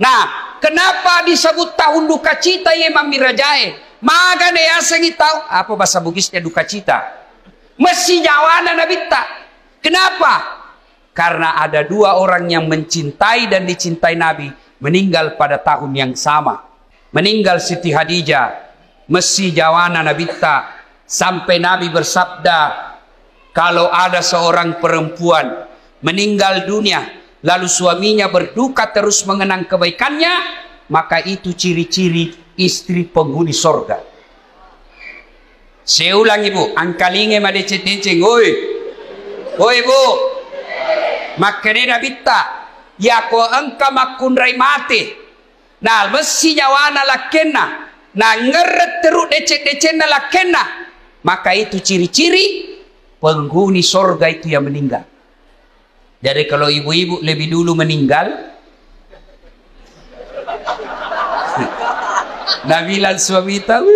Nah, kenapa disebut tahun duka cita ya Imam Mirajae? Maka dia asengi tahu apa bahasa Bugisnya duka cita. Mesti jawana nabita. Kenapa? Karena ada dua orang yang mencintai dan dicintai Nabi meninggal pada tahun yang sama. Meninggal Siti Khadijah. Mesti jawana nabita. Sampai Nabi bersabda, kalau ada seorang perempuan meninggal dunia, lalu suaminya berduka terus mengenang kebaikannya, maka itu ciri-ciri istri penghuni sorga. Saya ulang ibu, angkalinge madece-deceng, oi ibu, makanya nabita, ya ko angka makunrai mati, nah mesti jawana lakena, nah ngeret terus decek-decek na lakena, maka itu ciri-ciri penghuni sorga itu yang meninggal. Jadi kalau ibu-ibu lebih dulu meninggal, Nabilan suami tahu,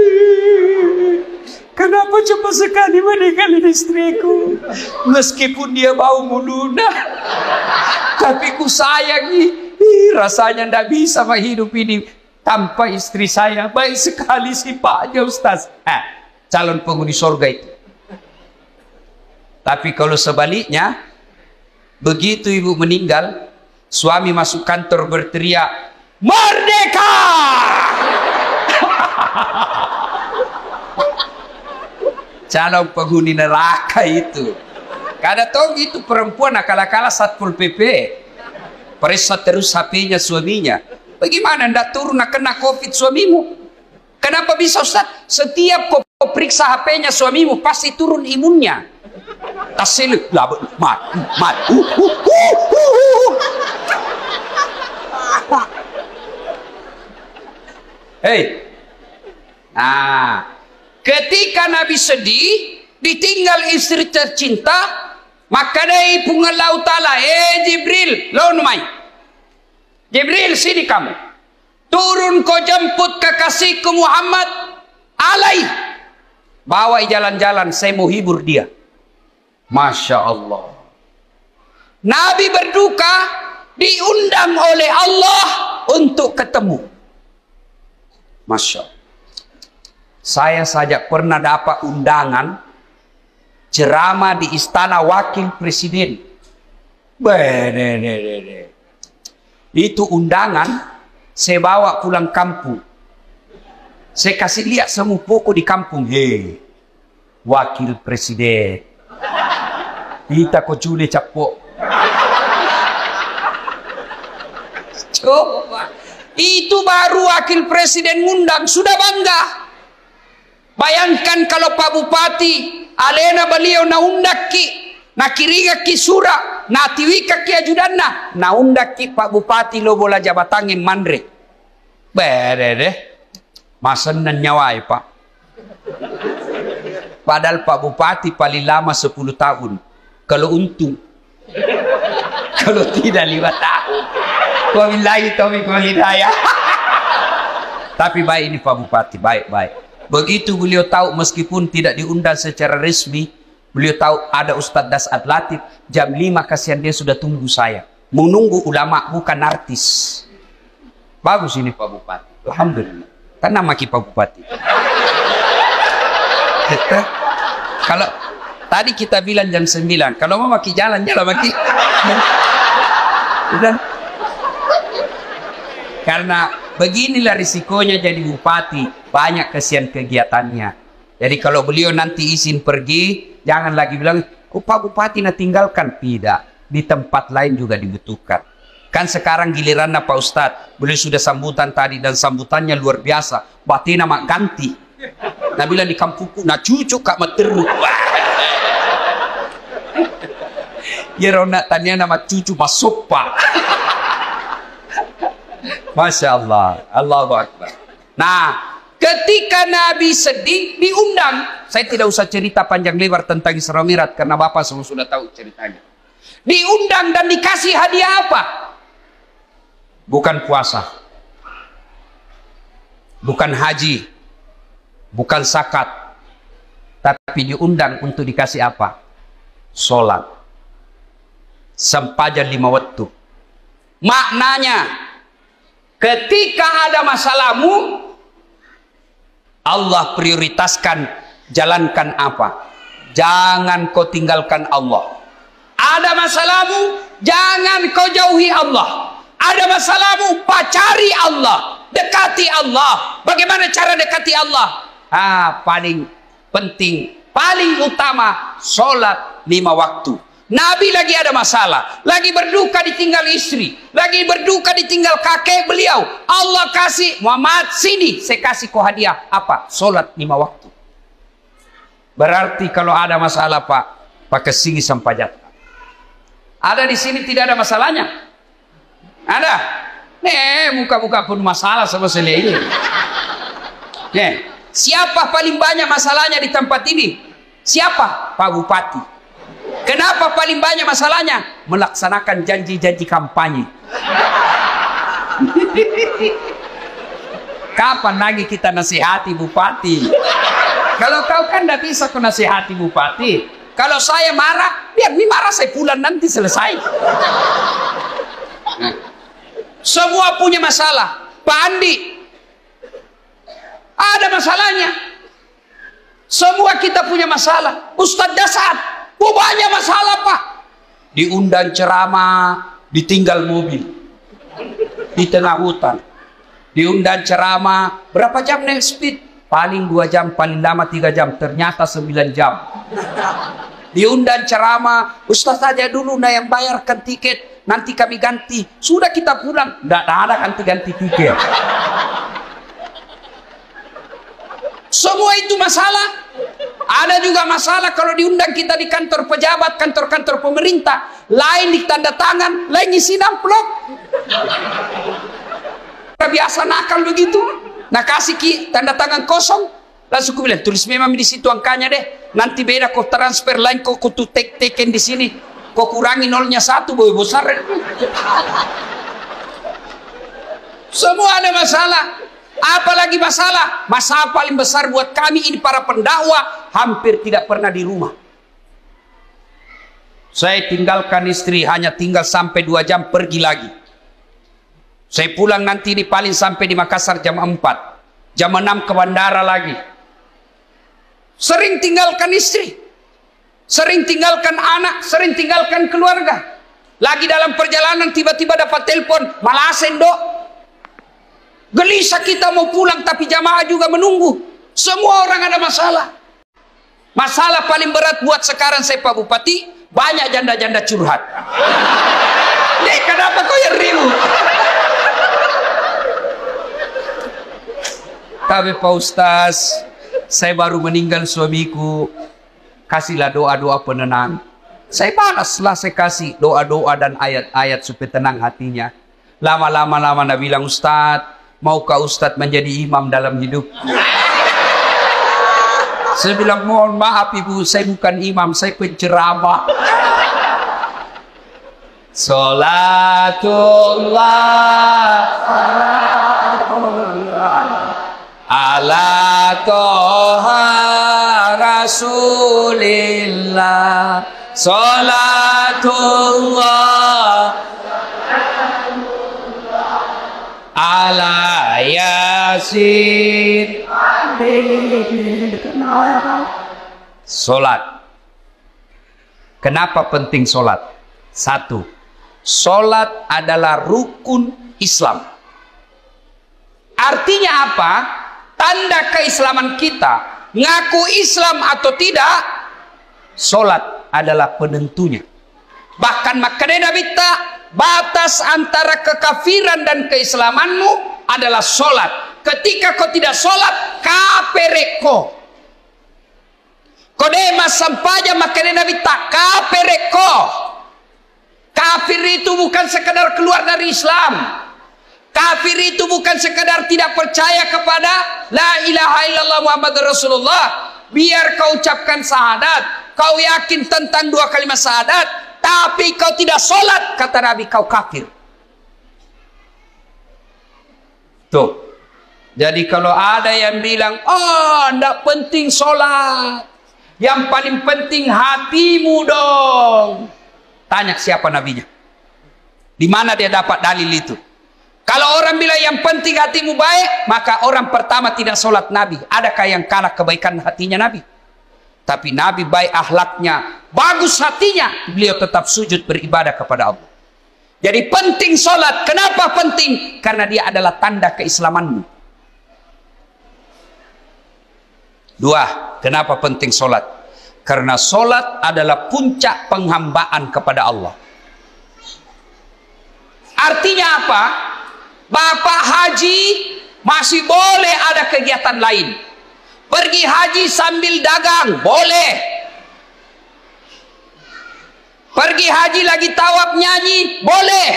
kenapa cepat sekali meninggal istriku? Meskipun dia bau muluna, tapi ku sayangi. Rasanya tidak bisa hidup ini tanpa istri saya. Baik sekali sifatnya Ustaz. Calon penghuni surga itu. Tapi kalau sebaliknya, begitu ibu meninggal, suami masuk kantor berteriak, "Merdeka!" Calon penghuni neraka itu. Karena tahu itu perempuan akal-akala Satpol PP. Periksa terus HP-nya suaminya. Bagaimana ndak turun kena COVID suamimu? Kenapa bisa Ustaz? Setiap kau periksa HP-nya suamimu pasti turun imunnya. Tasil mat. Hei. Nah, ketika Nabi sedih, ditinggal istri tercinta, maka dari pungalau ta'ala, Jibril, lawan mai. Jibril, sini kamu. Turun kau jemput kekasihku Muhammad alaih. Bawa jalan-jalan, saya mau hibur dia. Masya Allah. Nabi berduka, diundang oleh Allah untuk ketemu. Masya Allah. Saya saja pernah dapat undangan ceramah di istana wakil presiden. Itu undangan saya bawa pulang kampung. Saya kasih lihat semua pokok di kampung. Hei, wakil presiden. Kita kok cule capok. Coba. Itu baru wakil presiden ngundang, sudah bangga. Bayangkan kalau Pak Bupati alena beliau na undaki, na kiriga ki sura, na tiwika ki ajudanna, na undaki Pak Bupati lo bola jabatangin mandre. Berede, masan nyawai Pak. Padahal Pak Bupati paling lama 10 tahun. Kalau untung, kalau tidak 5 tahun. Wabillahi taufiq wal hidayah. Tapi baik ini Pak Bupati, baik. Begitu beliau tahu meskipun tidak diundang secara resmi, beliau tahu ada Ustadz Das'ad Latif, jam 5 kasihan dia sudah tunggu saya. Menunggu ulama bukan artis. Bagus ini Pak Bupati. Alhamdulillah. Karena maki Pak Bupati. Kalau tadi kita bilang jam 9, kalau mau maki jalan maki. Karena beginilah risikonya jadi bupati, banyak kesian kegiatannya. Jadi kalau beliau nanti izin pergi, jangan lagi bilang, "Oh Pak Bupati na tinggalkan." Tidak, di tempat lain juga dibutuhkan. Kan sekarang giliran Pak Ustadz, beliau sudah sambutan tadi dan sambutannya luar biasa. Batina mak ganti. Nah bilang di kampungku, nah cucu kak materu. Ya rona tanya nama cucu masuk Pak. Masya Allah, Allahu Akbar. Nah, ketika Nabi sedih, diundang. Saya tidak usah cerita panjang lebar tentang Isra Mi'raj karena Bapak semua sudah tahu ceritanya. Diundang dan dikasih hadiah apa? Bukan puasa, bukan haji, bukan zakat, tapi diundang untuk dikasih apa? Sholat. Sempajan 5 waktu. Maknanya, Ketika ada masalahmu, Allah prioritaskan, jalankan apa? Jangan kau tinggalkan Allah. Ada masalahmu, jangan kau jauhi Allah. Ada masalahmu, pacari Allah, dekati Allah. Bagaimana cara dekati Allah? Paling penting, paling utama, sholat 5 waktu. Nabi lagi ada masalah, lagi berduka ditinggal istri, lagi berduka ditinggal kakek beliau. Allah kasih, Muhammad sini, saya kasih kau hadiah. Apa? Sholat 5 waktu. Berarti kalau ada masalah Pak, pakai sini sampajat. Ada di sini tidak ada masalahnya? Ada? Muka-muka pun masalah sama saya ini. Siapa paling banyak masalahnya di tempat ini? Siapa? Pak Bupati. Kenapa paling banyak masalahnya? Melaksanakan janji-janji kampanye. Kapan lagi kita nasihati Bupati? Kalau kau kan tidak bisa kau nasihati Bupati. Kalau saya marah, biar marah saya pulang nanti selesai. Semua punya masalah. Pak Andi ada masalahnya. Semua kita punya masalah. Ustadz Dasar, banyak masalah Pak. Diundang ceramah, ditinggal mobil di tengah hutan. Diundang ceramah, berapa jam naik speed? Paling 2 jam, paling lama 3 jam. Ternyata 9 jam. Diundang ceramah, Ustaz saja dulu yang bayarkan tiket, nanti kami ganti. Sudah kita pulang, tidak ada ganti tiket. Semua itu masalah. Ada juga masalah kalau diundang kita di kantor pejabat, kantor-kantor pemerintah. Lain di tanda tangan, lain isi amplop. Biasa nakal begitu. Nah kasih tanda tangan kosong. Langsung aku bilang, tulis memang di situ angkanya deh. Nanti beda kau transfer lain, kau tuh teken di sini. Kau kurangi 0-1, boleh besar. Semua ada masalah. Apalagi masalah? Masalah paling besar buat kami ini para pendakwah, hampir tidak pernah di rumah. Saya tinggalkan istri, hanya tinggal sampai 2 jam pergi lagi. Saya pulang nanti ini paling sampai di Makassar jam 4. Jam 6 ke bandara lagi. Sering tinggalkan istri, sering tinggalkan anak, sering tinggalkan keluarga. Lagi dalam perjalanan tiba-tiba dapat telepon, Malasen Dok. Gelisah kita mau pulang tapi jamaah juga menunggu. Semua orang ada masalah. Masalah paling berat buat sekarang saya Pak Bupati, banyak janda-janda curhat. Kenapa kau yang ribut? Tapi Pak Ustaz, saya baru meninggal suamiku, kasihlah doa-doa penenang. Saya balaslah, saya kasih doa-doa dan ayat-ayat supaya tenang hatinya. Lama-lama Nabi bilang, Ustaz, maukah Ustaz menjadi imam dalam hidup? Saya bilang, mohon maaf Ibu, saya bukan imam, saya penceramah. Salatullah ala toha rasulillah, salatullah ala yasin. Solat. Kenapa penting solat? 1, solat adalah rukun Islam. Artinya apa? Tanda keislaman kita, ngaku Islam atau tidak, solat adalah penentunya. Bahkan makanya Nabi batas antara kekafiran dan keislamanmu adalah solat. Ketika kau tidak solat, kapereko. Kodema sampaja makanya Nabi kapereko. Kafir itu bukan sekedar keluar dari Islam. Kafir itu bukan sekadar tidak percaya kepada la ilaha illallah Muhammad Rasulullah. Biar kau ucapkan syahadat, kau yakin tentang 2 kalimat syahadat, tapi kau tidak sholat, kata Nabi, kau kafir. Tuh. Jadi kalau ada yang bilang, oh tidak penting sholat, yang paling penting hatimu dong. Tanya siapa nabinya. Di mana dia dapat dalil itu? Kalau orang apabila yang penting hatimu baik, maka orang pertama tidak sholat Nabi. Adakah yang kalah kebaikan hatinya Nabi? Tapi Nabi baik akhlaknya, bagus hatinya, beliau tetap sujud beribadah kepada Allah. Jadi penting sholat. Kenapa penting? Karena dia adalah tanda keislamanmu. Dua, kenapa penting sholat? Karena sholat adalah puncak penghambaan kepada Allah. Artinya apa? Bapak haji masih boleh ada kegiatan lain. Pergi haji sambil dagang, boleh. Pergi haji lagi tawaf nyanyi, boleh.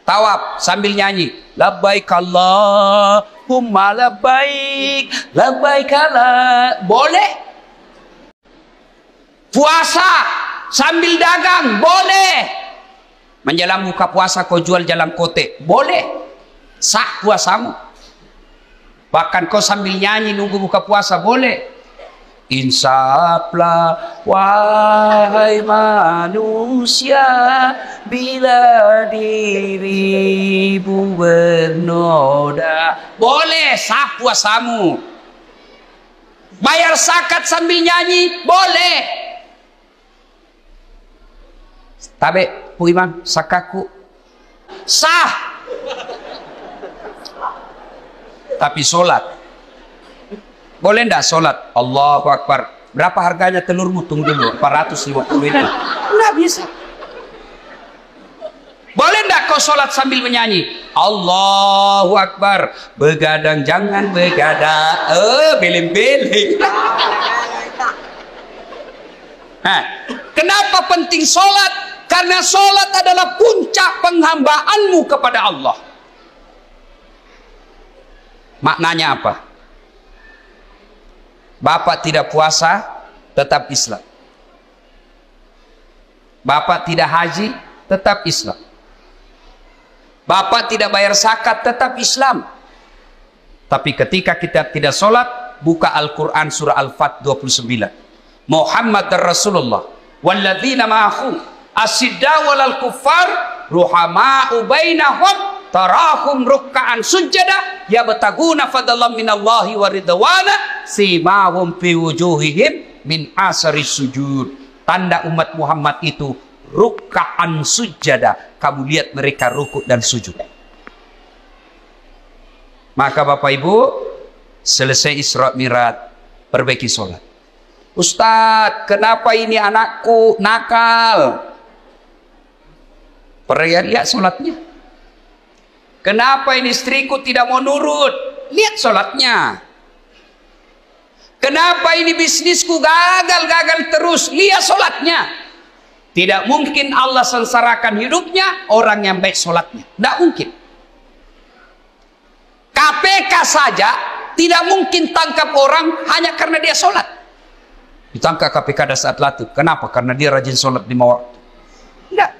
Tawaf sambil nyanyi. Labbaik Allahumma labbaik, labbaik Allah. Boleh. Puasa sambil dagang, boleh. Menjelang buka puasa kau jual jalan kote, boleh. Sah puasamu. Bahkan kau sambil nyanyi nunggu buka puasa, boleh. Insaflah wahai manusia, bila dirimu bernoda, boleh. Sah puasamu. Bayar zakat sambil nyanyi, boleh. Tabe pu imam sakaku sah. Tapi sholat boleh ndak? Sholat Allahu Akbar, berapa harganya telurmu? Tunggu dulu, 450 itu nggak bisa. Boleh ndak kau sholat sambil menyanyi Allahu Akbar, begadang jangan begadang, beleng-beleng. Nah, kenapa penting sholat? Karena sholat adalah puncak penghambaanmu kepada Allah. Maknanya apa? Bapak tidak puasa, tetap Islam. Bapak tidak haji, tetap Islam. Bapak tidak bayar zakat, tetap Islam. Tapi ketika kita tidak sholat, buka Al-Quran surah Al-Fat 29. Muhammad Rasulullah walladzina ma'ahu asidda walal kuffar ruhama'u bainahum tarahum ruk'an sujada yabtaguna fadlan minallahi wa ridwana simahum fi wujuhihim min asari sujud. Tanda umat Muhammad itu ruk'an sujada. Kamu lihat mereka rukuk dan sujud. Maka Bapak Ibu, selesai Isra Mi'raj, perbaiki sholat. Ustadz, kenapa ini anakku nakal? Lihat sholatnya. Kenapa ini istriku tidak mau nurut? Lihat sholatnya. Kenapa ini bisnisku gagal terus? Lihat sholatnya. Tidak mungkin Allah sengsarakan hidupnya orang yang baik sholatnya. Tidak mungkin. KPK saja tidak mungkin tangkap orang hanya karena dia sholat. Ditangkap KPK pada saat latih. Kenapa? Karena dia rajin sholat di waktu. Tidak.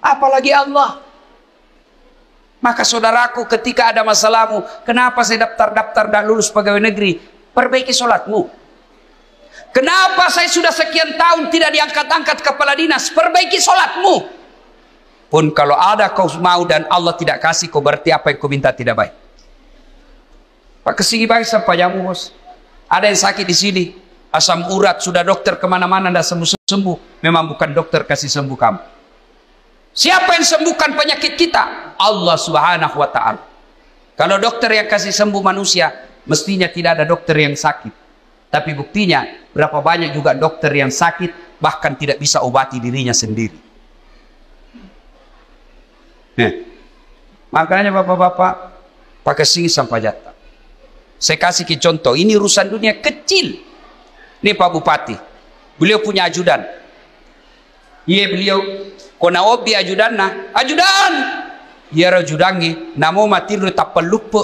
Apalagi Allah. Maka saudaraku, ketika ada masalahmu, kenapa saya daftar dan lulus pegawai negeri? Perbaiki sholatmu. Kenapa saya sudah sekian tahun tidak diangkat-angkat kepala dinas? Perbaiki sholatmu. Pun kalau ada kau mau dan Allah tidak kasih, kau berarti apa yang kau minta tidak baik. Pak kesini baik sampai jamu bos. Ada yang sakit di sini, asam urat, sudah dokter kemana-mana tidak sembuh-sembuh. Memang bukan dokter kasih sembuh kamu. Siapa yang sembuhkan penyakit kita? Allah Subhanahu wa ta'ala. Kalau dokter yang kasih sembuh manusia, mestinya tidak ada dokter yang sakit. Tapi buktinya, berapa banyak juga dokter yang sakit, bahkan tidak bisa obati dirinya sendiri. Makanya bapak-bapak, pakai sini sampai jatah. Saya kasih ke contoh, ini urusan dunia kecil. Ini Pak Bupati, beliau punya ajudan. Iya beliau, kona obi ajudan na, ajudan. Iya ajudannya, namo mati lu tak pelupa.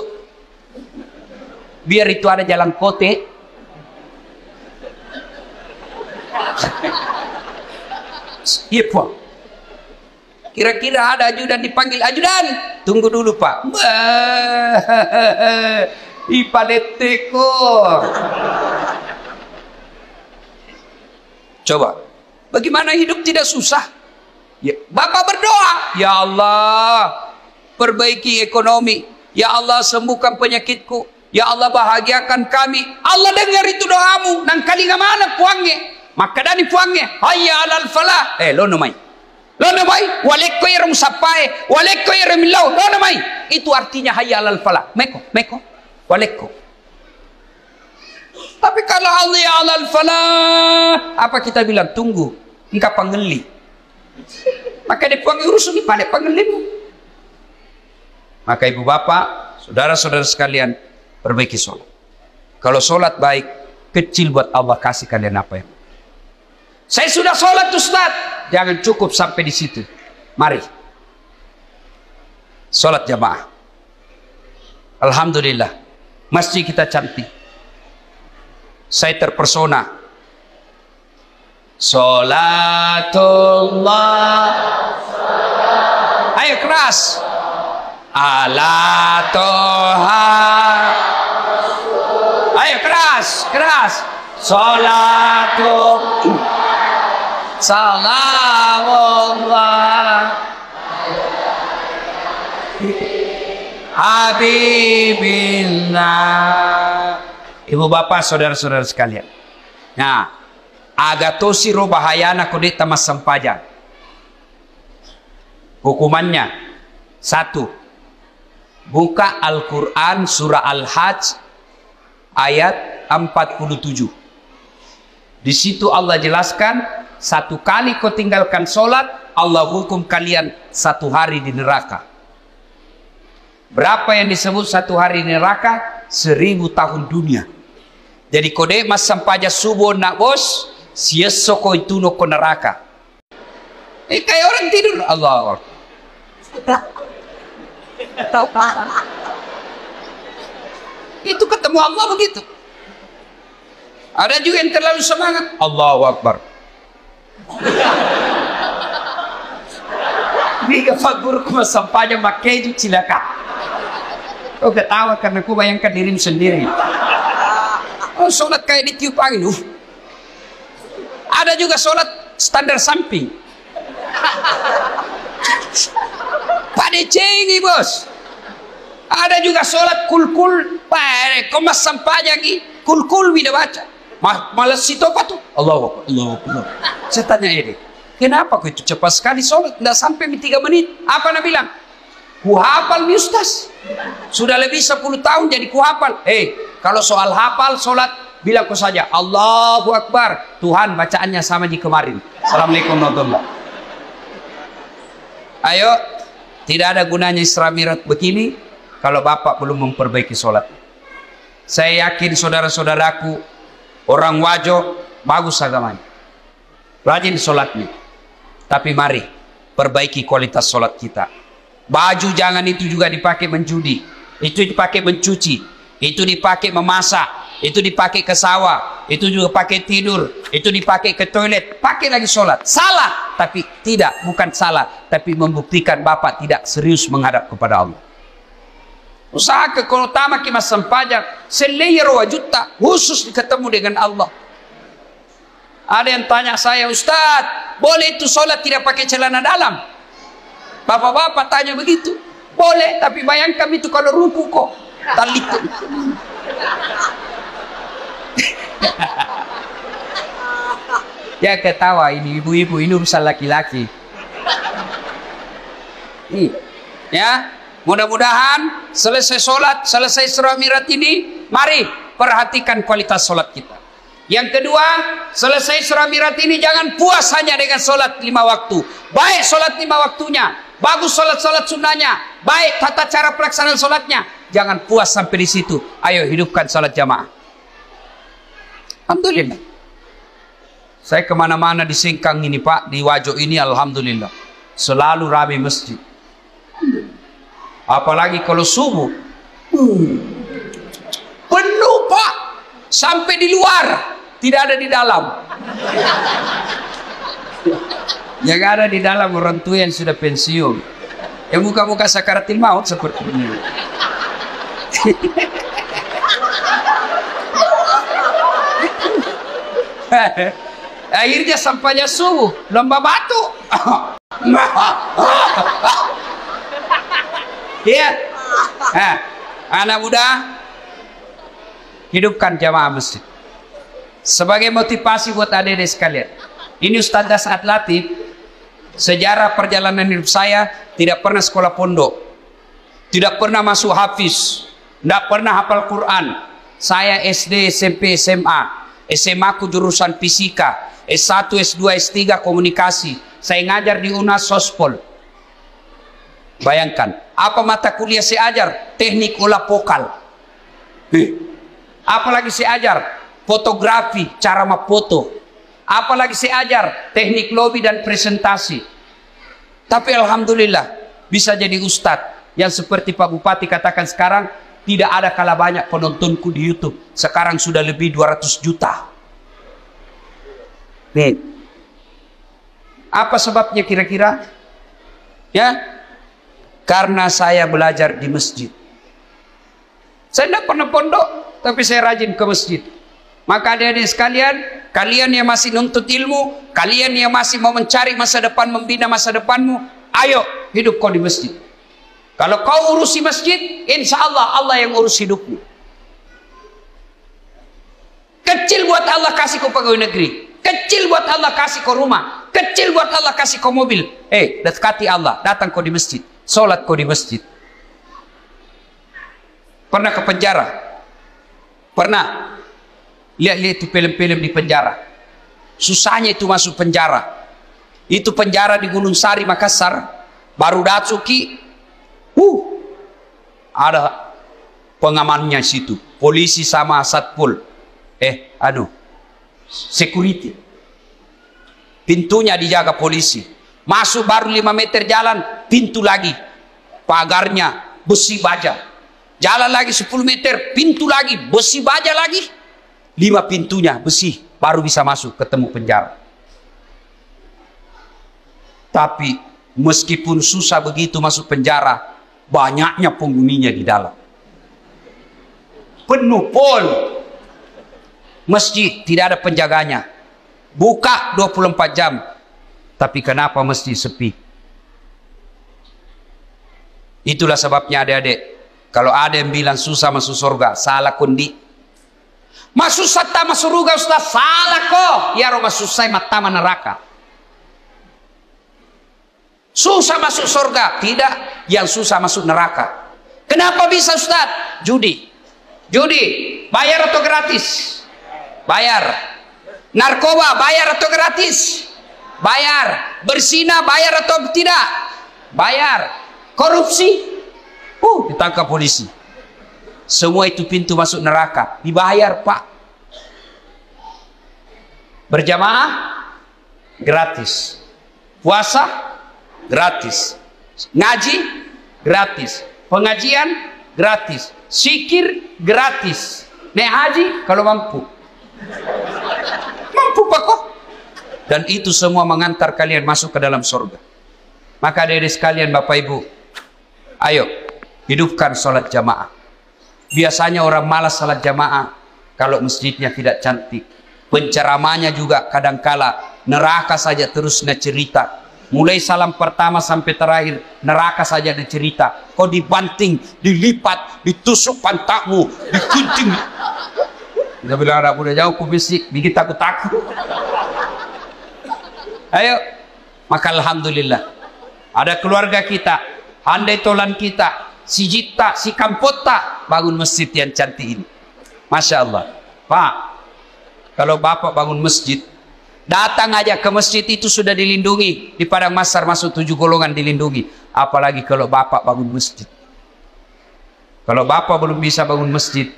Biar itu ada jalan kote. Iya Pak. Kira-kira ada ajudan dipanggil ajudan. Tunggu dulu Pak. Ipaleteko. Coba, bagaimana hidup tidak susah? Ya, Bapak berdoa, ya Allah, perbaiki ekonomi. Ya Allah sembuhkan penyakitku. Ya Allah bahagiakan kami. Allah dengar itu doamu. Nang kali mana puangnya. Maka dani puangnya. Hayya alal falah. Lono mai. Lono mai. Walekko iram sapai. Walekko iram lau. Lono mai. Itu artinya hayya alal falah. Meko. Walekko. Tapi kalau Allah ya alal falah. Apa kita bilang? Tunggu. Engkau pangeli. Maka dia puangi urusan di pada pangelimu. Maka ibu bapak, saudara-saudara sekalian, perbaiki sholat. Kalau sholat baik, kecil buat Allah kasih kalian apa yang. Saya sudah sholat Ustaz. Jangan cukup sampai di situ. Mari. Sholat jamaah. Alhamdulillah. Masjid kita cantik. Saya terpersona. Sholatullah. Ayo keras. Ala toha. Ayo keras. Salamullah Habibillah. Ibu bapak saudara-saudara sekalian. Nah, agatosi ro bahayana kode tamas sampajang. Hukumannya 1. Buka Al-Quran surah Al-Hajj ayat 47. Di situ Allah jelaskan, 1 kali kau tinggalkan sholat, Allah hukum kalian 1 hari di neraka. Berapa yang disebut 1 hari di neraka? 1000 tahun dunia. Jadi kode mas sampaja subuh nak bos, sieso ko itu no ko neraka. Kayak orang tidur. Allah. Itu ketemu Allah begitu. Ada juga yang terlalu semangat. Allahu Akbar. Biga fakbur kuma sampahnya makai itu cilaka. Kau ketawa karena kau bayangkan dirimu sendiri. Oh, sholat kayak ditiup angin. Ada juga sholat standar samping. Pada cengi bos. Ada juga sholat kul-kul. Kau mas sampahnya lagi. Kul-kul tidak baca. Malas situ apa tuh? Allah. Saya tanya ini. Kenapa kau itu cepat sekali sholat? Tidak sampai 3 menit. Apa nak bilang? Ku hafal mi ustaz. Sudah lebih 10 tahun jadi ku hafal. Kalau soal hafal sholat, bilang kau saja Allahu Akbar. Tuhan bacaannya sama di kemarin. Assalamualaikum warahmatullahi wabarakatuh. Ayo, tidak ada gunanya Isra Mi'raj begini kalau bapak belum memperbaiki sholat. Saya yakin saudara-saudaraku orang Wajo bagus agamanya, rajin sholatnya. Tapi mari perbaiki kualitas sholat kita. Baju jangan itu juga dipakai menjudi, itu dipakai mencuci, itu dipakai memasak, itu dipakai ke sawah, itu juga pakai tidur, itu dipakai ke toilet, pakai lagi sholat. Salah, tapi tidak, bukan salah, tapi membuktikan bapak tidak serius menghadap kepada Allah. Usaha keutama kita sampajak selayer wajuta khusus ketemu dengan Allah. Ada yang tanya saya, Ustaz, boleh itu sholat tidak pakai celana dalam? Bapak-bapak tanya begitu. Boleh, tapi bayangkan itu kalau ruku kok talit. Ya ketawa ini ibu-ibu, ini urusan laki-laki. Ya, mudah-mudahan selesai sholat, selesai Isra Mi'raj ini, mari perhatikan kualitas sholat kita. Yang kedua, selesai Isra Mi'raj ini jangan puas hanya dengan sholat 5 waktu. Baik sholat 5 waktunya, bagus sholat-sholat sunnahnya, baik tata cara pelaksanaan sholatnya. Jangan puas sampai di situ. Ayo hidupkan sholat jamaah. Alhamdulillah. Saya kemana-mana di Singkang ini Pak, di Wajo ini alhamdulillah selalu ramai masjid. Apalagi kalau subuh, penuh Pak, sampai di luar, tidak ada di dalam. Yang ada di dalam orang tua yang sudah pensiun, yang muka-muka sakaratil maut seperti ini. Akhirnya sampainya subuh, lomba batu. Ya, Anak muda, hidupkan jamaah masjid. Sebagai motivasi buat adik-adik sekalian. Ini Ustaz Dasat Latif, sejarah perjalanan hidup saya, tidak pernah sekolah pondok, tidak pernah masuk hafiz, tidak pernah hafal Quran. Saya SD, SMP, SMA. SMA ku jurusan fisika, S1, S2, S3 komunikasi. Saya ngajar di UNAS Sospol. Bayangkan, apa mata kuliah saya ajar? Teknik olah vokal. Apalagi saya ajar? Fotografi, cara memfoto. Apalagi saya ajar? Teknik lobby dan presentasi. Tapi alhamdulillah bisa jadi ustadz yang seperti Pak Bupati katakan sekarang, tidak ada kalah banyak penontonku di YouTube. Sekarang sudah lebih 200 juta. Nih. Apa sebabnya kira-kira? Ya, karena saya belajar di masjid. Saya tidak pernah pondok, tapi saya rajin ke masjid. Maka adik-adik sekalian, kalian yang masih nuntut ilmu, kalian yang masih mau mencari masa depan, membina masa depanmu, ayo hidup kau di masjid. Kalau kau urusi masjid, insya Allah Allah yang urus hidupmu. Kecil buat Allah kasih kau pegawai negeri, kecil buat Allah kasih kau rumah, kecil buat Allah kasih kau mobil. Dekati Allah, datang kau di masjid, sholat kau di masjid. Pernah ke penjara? Pernah? Lihat-lihat itu film-film di penjara. Susahnya itu masuk penjara. Itu penjara di Gunung Sari, Makassar. Baru Datsuki, ada pengamannya situ. Polisi sama satpol. Security. Pintunya dijaga polisi. Masuk baru 5 meter jalan, pintu lagi. Pagarnya besi baja. Jalan lagi 10 meter, pintu lagi, besi baja lagi. 5 pintunya besi, baru bisa masuk ketemu penjara. Tapi meskipun susah begitu masuk penjara, banyaknya penghuninya di dalam. Penuh pol. Masjid tidak ada penjaganya. Buka 24 jam. Tapi kenapa masjid sepi? Itulah sebabnya adik-adik, kalau ada yang bilang susah masuk surga, salah kondi. Masuk sata masuk surga Ustaz, salah kok. Ya roh masuk saya mata neraka. Susah masuk surga, tidak. Yang susah masuk neraka. Kenapa bisa Ustaz? Judi. Bayar atau gratis? Bayar. Narkoba bayar atau gratis? Bayar. Berzina bayar atau tidak? Bayar. Korupsi? Ditangkap polisi. Semua itu pintu masuk neraka. Dibayar Pak. Berjamaah? Gratis. Puasa? Gratis. Ngaji? Gratis. Pengajian? Gratis. Zikir? Gratis. Naik haji? Kalau mampu. Mampu Pak kok. Dan itu semua mengantar kalian masuk ke dalam surga. Maka dari sekalian Bapak Ibu, ayo hidupkan sholat jamaah. Biasanya orang malas sholat jamaah kalau masjidnya tidak cantik. Penceramanya juga kadangkala neraka saja terus cerita. Mulai salam pertama sampai terakhir neraka saja cerita. Kau dibanting, dilipat, ditusuk pantatmu, digunting. Kita bilang anak muda jauh kubisik, bikin takut-takut. Ayo, maka alhamdulillah ada keluarga kita, handai tolan kita, si Jita, si Kampota bangun masjid yang cantik ini. Masya Allah. Pak, kalau Bapak bangun masjid, datang aja ke masjid itu sudah dilindungi. Di Padang Masar masuk 7 golongan dilindungi. Apalagi kalau Bapak bangun masjid. Kalau Bapak belum bisa bangun masjid,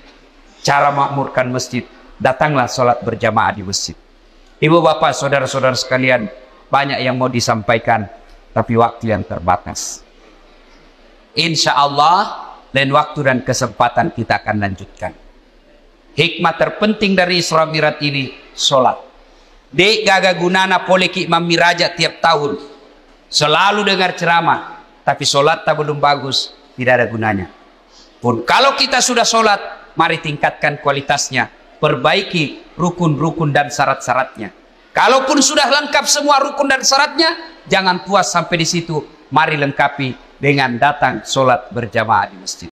cara makmurkan masjid, datanglah sholat berjamaah di masjid. Ibu bapak saudara-saudara sekalian, banyak yang mau disampaikan, tapi waktu yang terbatas. Insya Allah lain waktu dan kesempatan kita akan lanjutkan. Hikmah terpenting dari Isra Mi'raj ini sholat. Dek gaga gunana poleki Imam Miraja tiap tahun. Selalu dengar ceramah, tapi sholat tak belum bagus, tidak ada gunanya. Pun kalau kita sudah sholat, mari tingkatkan kualitasnya, perbaiki rukun-rukun dan syarat-syaratnya. Kalaupun sudah lengkap semua rukun dan syaratnya, jangan puas sampai di situ. Mari lengkapi dengan datang sholat berjamaah di masjid.